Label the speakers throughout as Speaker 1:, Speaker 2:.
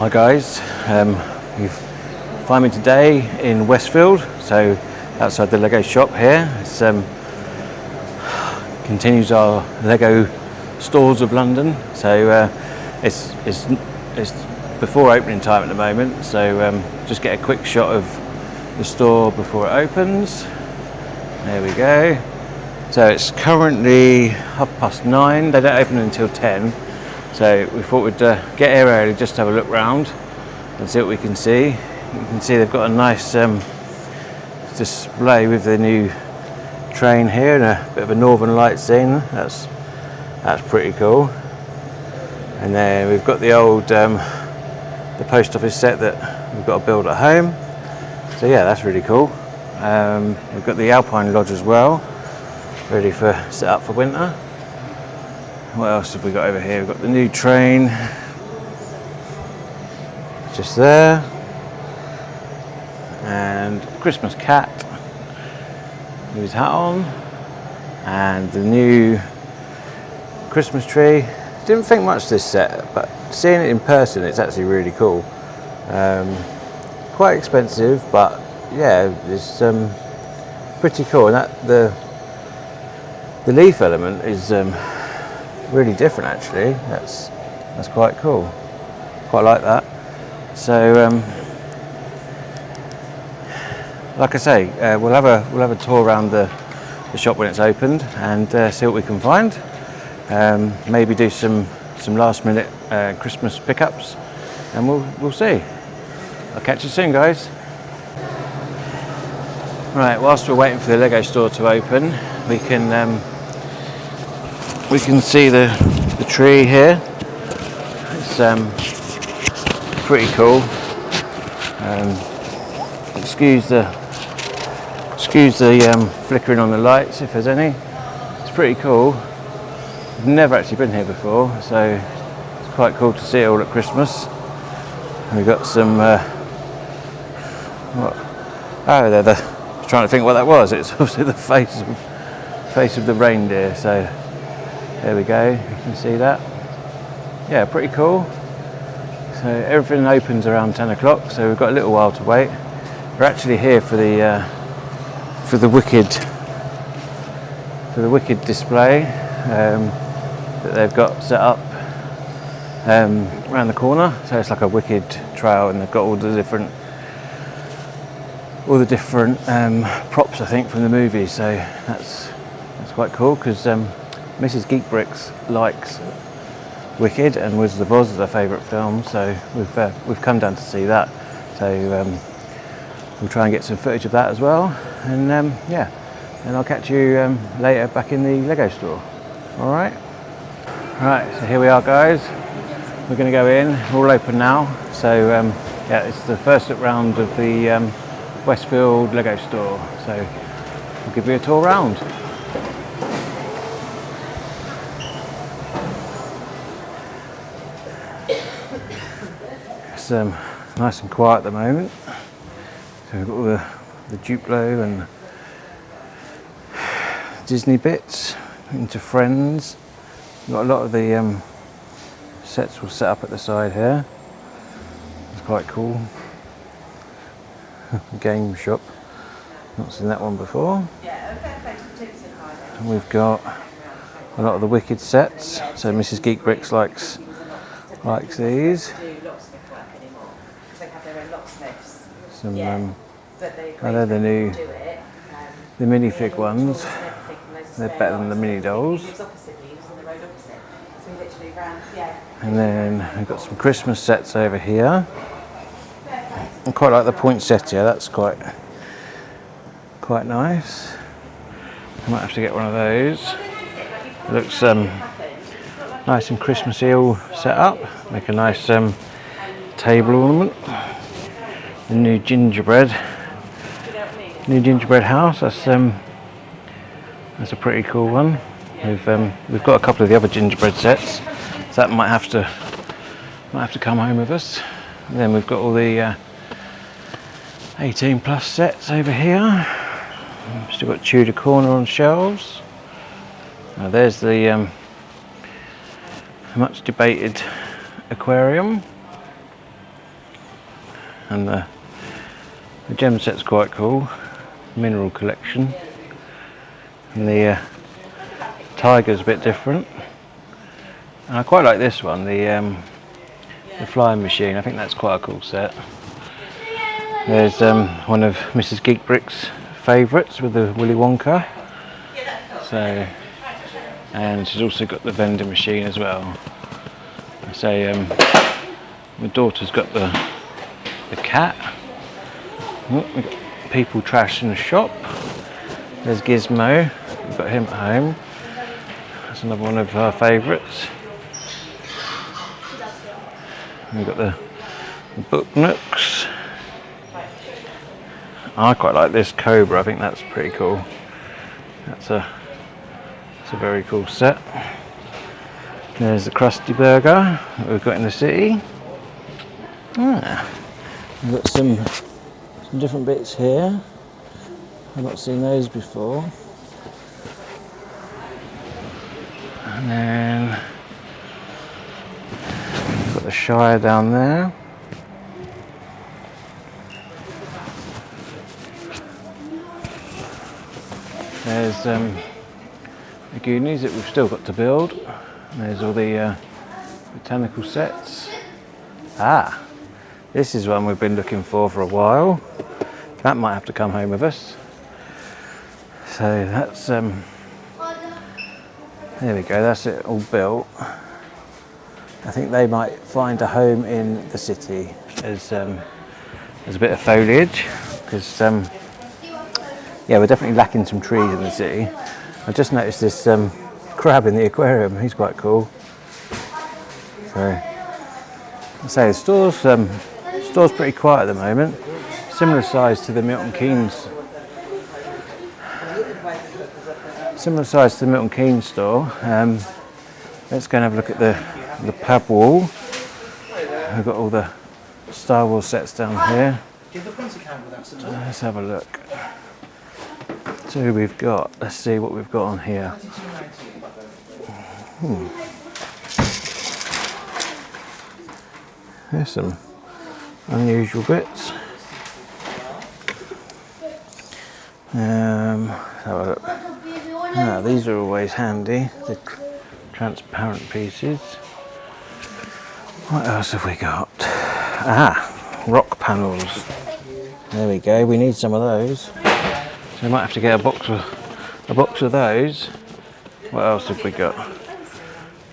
Speaker 1: Hi guys, you find me today in Westfield, so outside the Lego shop here. It's continues our Lego stores of London, so it's before opening time at the moment, so just get a quick shot of the store before it opens. There we go. So it's currently 9:30. They don't open until 10. So we thought we'd get here early just to have a look round and see what we can see. You can see they've got a nice display with the new train here and a bit of a Northern Light scene. That's pretty cool. And then we've got the old the post office set that we've got to build at home. So yeah, that's really cool. We've got the Alpine Lodge as well, ready for set up for winter. What else have we got over here? We've got the new train just there, and Christmas cat with his hat on, and the new Christmas tree. Didn't think much of this set, but seeing it in person, it's actually really cool. Quite expensive, but yeah, it's pretty cool. And that the leaf element is really different actually. That's quite cool. Quite like that. So like I say, we'll have a tour around the shop when it's opened and see what we can find. Maybe do some last minute Christmas pickups, and we'll see. I'll catch you soon, guys. Right, whilst we're waiting for the Lego store to open, we can see the tree here. It's pretty cool. Excuse the flickering on the lights if there's any. It's pretty cool. I've never actually been here before, so it's quite cool to see it all at Christmas. And we've got some I was trying to think what that was. It's obviously the face of the reindeer. So there we go, you can see that. Yeah, pretty cool. So everything opens around 10 o'clock, so we've got a little while to wait. We're actually here for the Wicked display that they've got set up around the corner. So it's like a Wicked trail, and they've got all the different props, I think, from the movie. So that's quite cool, because Mrs. Geek Bricks likes Wicked, and Wizard of Oz is her favourite film, so we've come down to see that. So we'll try and get some footage of that as well, and yeah, and I'll catch you later back in the Lego store. All right. So here we are, guys. We're going to go in. We're all open now. So yeah, it's the first look round of the Westfield Lego store. So we'll give you a tour round. It's nice and quiet at the moment. So we've got all the Duplo and Disney bits into Friends. We've got a lot of the sets will set up at the side here. It's quite cool. Game shop. Not seen that one before. And we've got a lot of the Wicked sets. So Mrs. Geek Bricks likes these. Some they're the minifig ones. They're better than the mini dolls. And then we've got some Christmas sets over here. I quite like the poinsettia. That's quite nice. I might have to get one of those. It looks nice and Christmassy, all set up. Make a nice table ornament. The new gingerbread house. That's a pretty cool one. We've got a couple of the other gingerbread sets, so that might have to come home with us. And then we've got all the 18 plus sets over here. Still got Tudor Corner on shelves. Now there's the much debated aquarium. and the gem set's quite cool. Mineral collection, and the tiger's a bit different. And I quite like this one, the flying machine. I think that's quite a cool set. There's one of Mrs. Geekbrick's favourites with the Willy Wonka. So, and she's also got the vending machine as well. So my daughter's got the cat. Oh, we've got people trash in the shop. There's Gizmo. We've got him at home. That's another one of our favourites. We've got the book nooks. I quite like this Cobra. I think that's pretty cool. That's a very cool set. There's the Krusty Burger that we've got in the city. We've got some different bits here. I've not seen those before. And then we've got the Shire down there. There's the Goonies that we've still got to build. And there's all the botanical sets. This is one we've been looking for a while. That might have to come home with us. So that's there we go, that's it all built. I think they might find a home in the city as a bit of foliage, because yeah, we're definitely lacking some trees in the city. I just noticed this crab in the aquarium. He's quite cool. So the store's pretty quiet at the moment. Similar size to the Milton Keynes. Similar size to the Milton Keynes store. Let's go and have a look at the pub wall. We've got all the Star Wars sets down here. Let's have a look. So we've got, let's see what we've got on here. There's some unusual bits. Have a look. These are always handy, the transparent pieces. What else have we got? Rock panels. There we go, we need some of those. So we might have to get a box of those. What else have we got?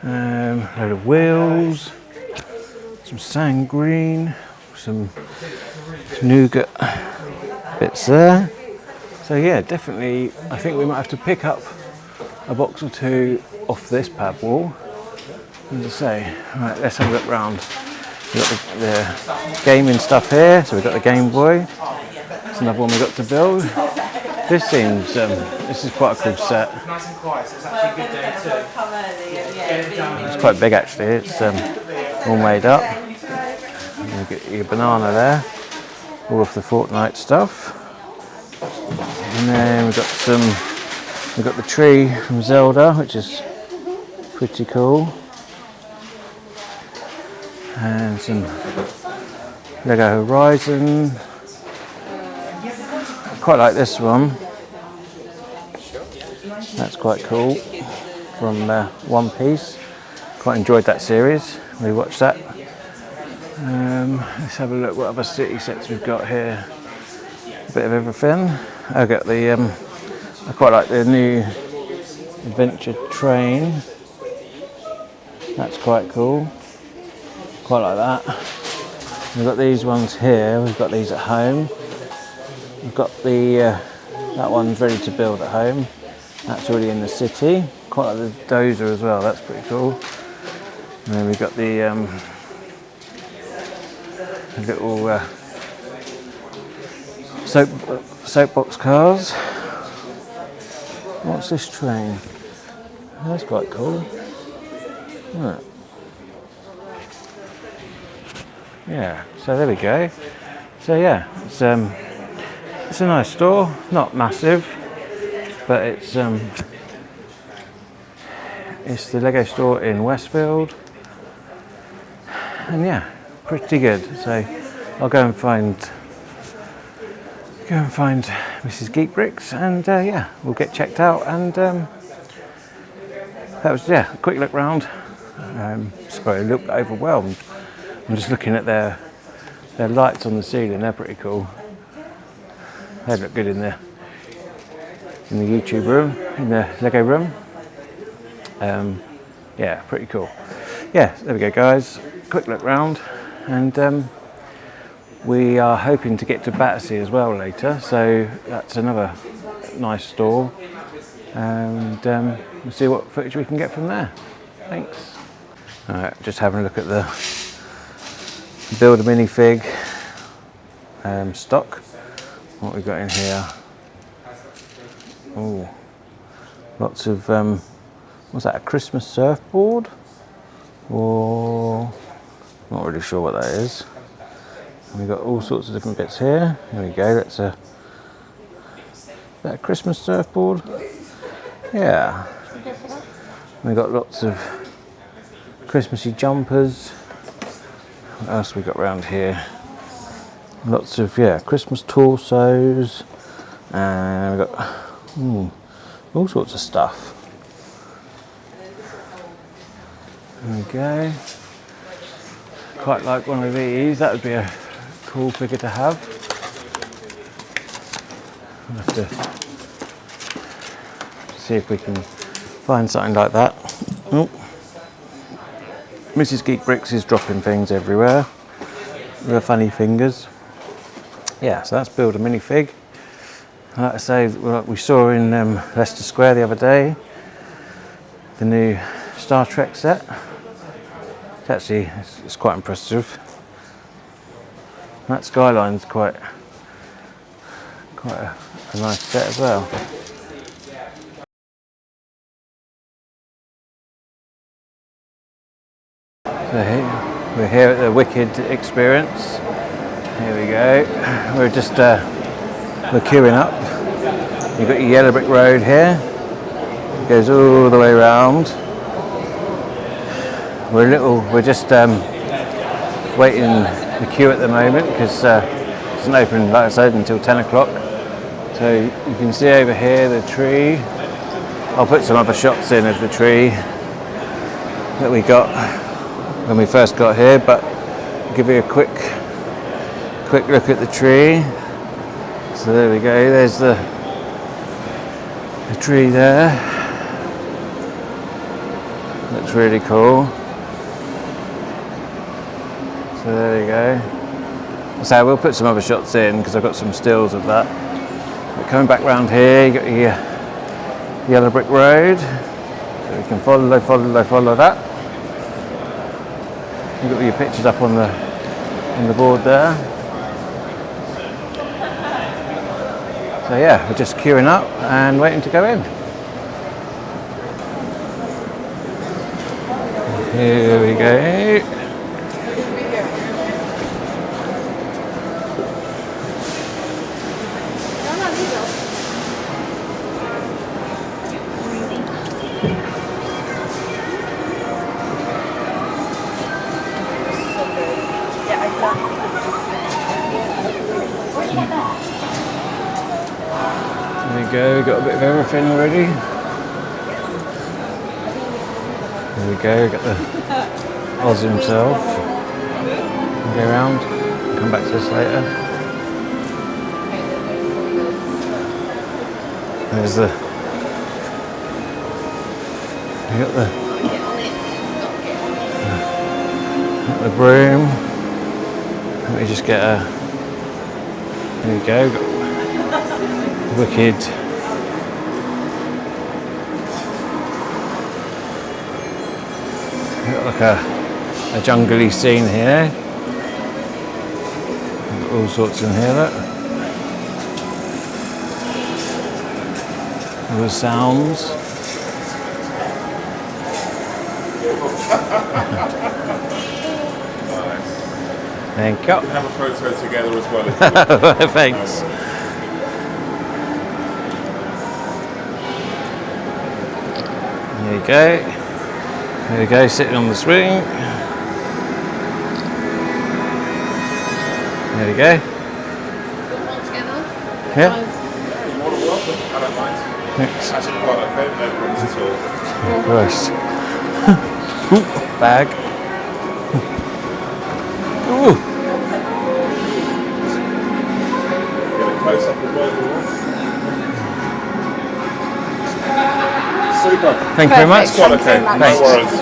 Speaker 1: A load of wheels, some sand green, some nougat bits there. So yeah, definitely, I think we might have to pick up a box or two off this pad wall. As I say, right, let's have a look round. We've got the gaming stuff here, so we've got the Game Boy. That's another one we've got to build. This seems, this is quite a cool set. It's quite big actually, it's all made up. You get your banana there, all of the Fortnite stuff. And then we've got the tree from Zelda, which is pretty cool. And some Lego Horizon. I quite like this one. That's quite cool. From One Piece. Quite enjoyed that series. We watched that. Let's have a look what other city sets we've got here. A bit of everything. I got the. I quite like the new adventure train. That's quite cool. Quite like that. We've got these ones here. We've got these at home. We've got the that one's ready to build at home. That's already in the city. Quite like the dozer as well. That's pretty cool. And then we've got the little soapbox cars. What's this train? That's quite cool. Right. Yeah, so there we go. So yeah, it's a nice store, not massive, but it's the Lego store in Westfield, and yeah, pretty good. So I'll go and find Mrs. Geek Bricks, and yeah, we'll get checked out. And that was, yeah, a quick look round. Sorry, a little bit overwhelmed. I'm just looking at their lights on the ceiling. They're pretty cool. They look good in the YouTube room, in the Lego room. Yeah, pretty cool. Yeah, there we go, guys. Quick look round, and we are hoping to get to Battersea as well later. So that's another nice store, and we'll see what footage we can get from there. Thanks. All right, just having a look at the Build-a-Minifig stock. What we got in here? Oh, lots of what's that? A Christmas surfboard? Or not really sure what that is. And we've got all sorts of different bits here. There we go. That's is that a Christmas surfboard? Yeah. We've got lots of Christmassy jumpers. What else we got around here? Lots of, yeah, Christmas torsos, and we've got all sorts of stuff. There we go. Quite like one of these. That would be a cool figure to have. I'll have to see if we can find something like that. Oh. Mrs. Geek Bricks is dropping things everywhere with her funny fingers. Yeah, so that's Build-a-Minifig. Like I say, we saw in Leicester Square the other day, the new Star Trek set. It's quite impressive. That skyline's quite a nice set as well. So we're here at the Wicked experience. Here we go. We're just we're queuing up. You've got your yellow brick road here. It goes all the way around. We're just waiting the queue at the moment because it doesn't open, like I said, until 10 o'clock. So you can see over here the tree. I'll put some other shots in of the tree that we got when we first got here, but I'll give you a quick look at the tree. So there we go, there's the tree there. Looks really cool. So there we go. So we'll put some other shots in because I've got some stills of that. But coming back round here, you got your yellow brick road. So you can follow that. You've got your pictures up on the board there. So yeah, we're just queuing up and waiting to go in. Here we go. There we go, we've got a bit of everything already. There we go, we've got the Oz himself. We'll go around, come back to this later. There's we got the broom. Let me just get there we go, got Wicked. We've got like a jungly scene here. We've got all sorts in here, look. All the sounds. Thank you.
Speaker 2: We can have a photo together as well.
Speaker 1: Thanks. There you go. There you go, sitting on the swing. go.
Speaker 3: One together.
Speaker 1: Yeah.
Speaker 2: You're more than welcome. I don't mind.
Speaker 1: Thanks.
Speaker 2: Actually, quite okay. No problems at all.
Speaker 1: Christ. Ooh, bag. Ooh.
Speaker 2: Get a close up as well if you want. Super.
Speaker 1: Thank you very much.
Speaker 2: Quite okay. No
Speaker 1: Thanks.
Speaker 2: worries.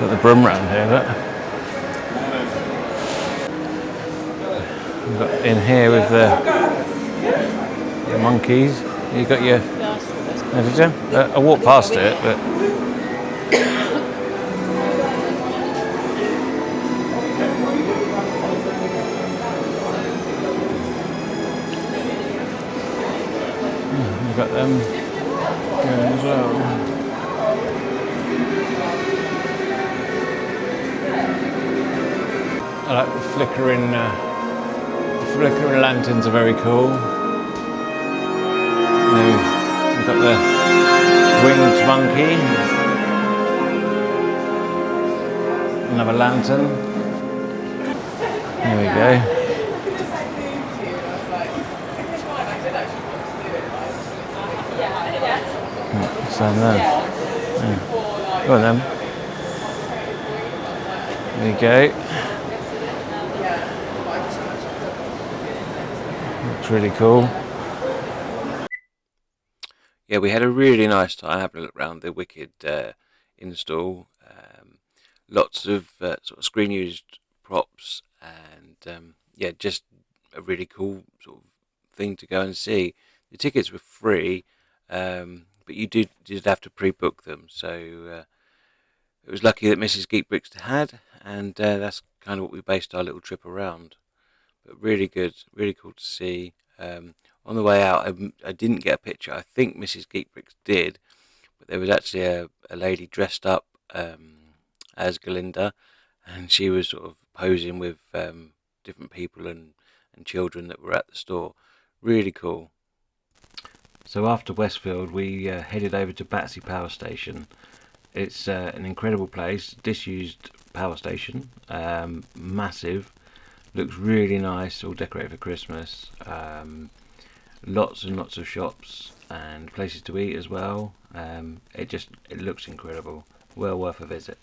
Speaker 1: Got the broom round here, look. We've got in here with the monkeys. You got your. Oh, did you? I walked past it, but. We've got them going as well. I like the flickering lanterns are very cool. We've got the winged monkey, another lantern. There we go. Same there. Yeah. Go on then. There you go. Looks really cool. Yeah, we had a really nice time having a look around the Wicked install. Lots of sort of screen used props, and yeah, just a really cool sort of thing to go and see. The tickets were free, but you did have to pre-book them, so it was lucky that Mrs. Geekbricks had, and that's kind of what we based our little trip around. But really good, really cool to see. On the way out, I didn't get a picture. I think Mrs. Geekbricks did, but there was actually a lady dressed up as Galinda, and she was sort of posing with different people and children that were at the store. Really cool. So after Westfield, we headed over to Battersea Power Station. It's an incredible place, disused power station, massive. Looks really nice, all decorated for Christmas. Lots and lots of shops and places to eat as well. It looks incredible. Well worth a visit.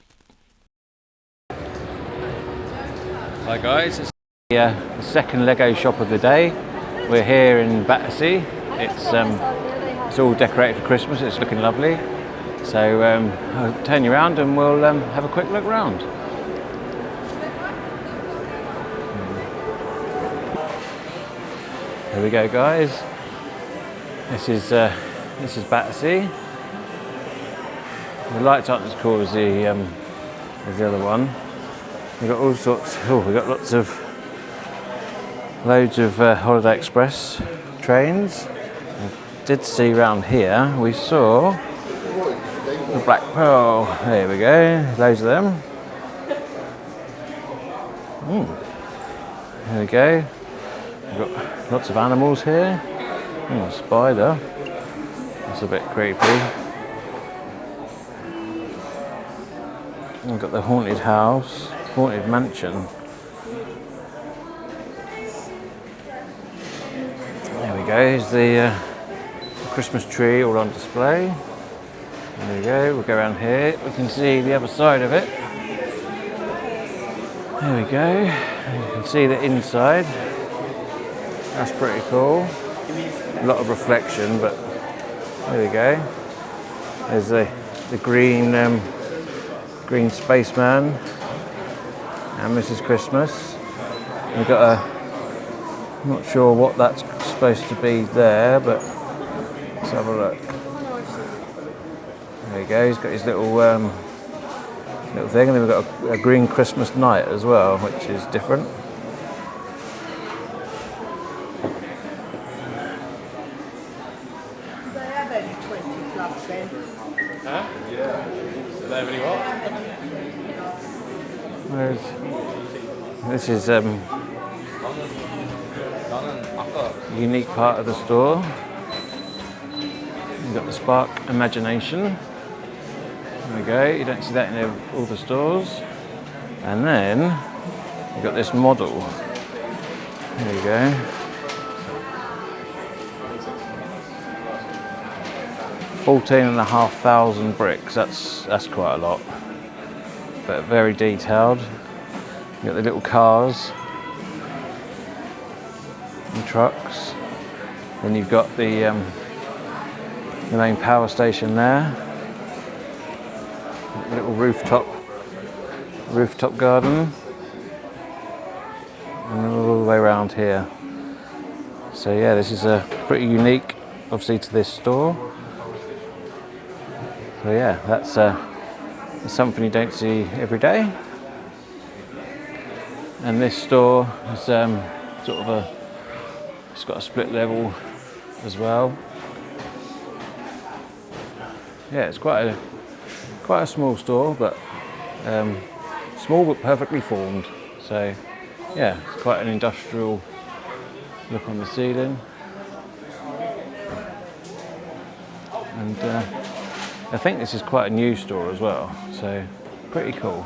Speaker 1: Hi guys, it's the second Lego shop of the day. We're here in Battersea. It's all decorated for Christmas. It's looking lovely. So I'll turn you around and we'll have a quick look around. Here we go, guys. This is Battersea. The lights aren't as cool as the other one. We've got all sorts. Oh, we've got loads of Holiday Express trains. I did see round here. We saw the Black Pearl. There we go. Loads of them. There we go. We've got lots of animals here. A spider. That's a bit creepy. We've got the haunted house, haunted mansion. There we go. Here's the Christmas tree all on display. There we go. We'll go around here. We can see the other side of it. There we go. You can see the inside. That's pretty cool. A lot of reflection, but there we go. There's the green green spaceman and Mrs. Christmas. We've got I'm not sure what that's supposed to be there, but let's have a look. There we go. He's got his little thing, and then we've got a green Christmas night as well, which is different. This is a unique part of the store. You've got the Spark Imagination. There we go. You don't see that in all the stores. And then you've got this model. There you go. 14,500 bricks. That's quite a lot, but very detailed. You got the little cars and trucks. Then you've got the main power station there. Little rooftop garden, and all the way around here. So yeah, this is pretty unique, obviously, to this store. So yeah, that's something you don't see every day. And this store is sort of it's got a split level as well. Yeah, it's quite a small store, but small but perfectly formed. So yeah, it's quite an industrial look on the ceiling. And I think this is quite a new store as well, so pretty cool.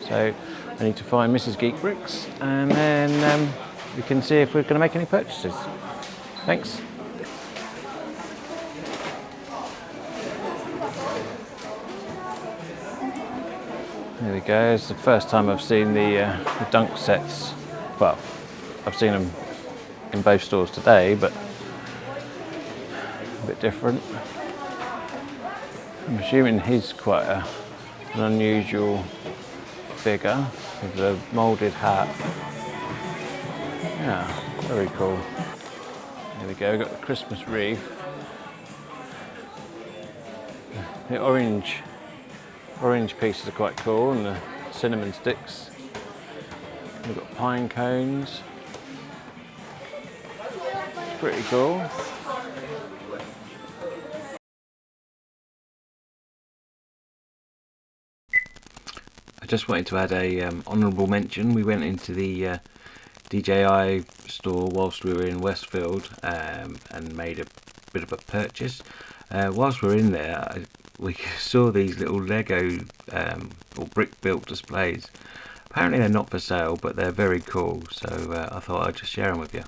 Speaker 1: So I need to find Mrs. Geek Bricks, and then we can see if we're going to make any purchases. Thanks. There we go. It's the first time I've seen the dunk sets. Well, I've seen them in both stores today, but a bit different. I'm assuming he's quite an unusual figure with a moulded hat. Yeah, very cool. There we go, we've got the Christmas wreath. The orange pieces are quite cool, and the cinnamon sticks. We've got pine cones. It's pretty cool. I just wanted to add a honourable mention. We went into the DJI store whilst we were in Westfield and made a bit of a purchase. Whilst we were in there, we saw these little Lego or brick built displays. Apparently they're not for sale, but they're very cool, so I thought I'd just share them with you.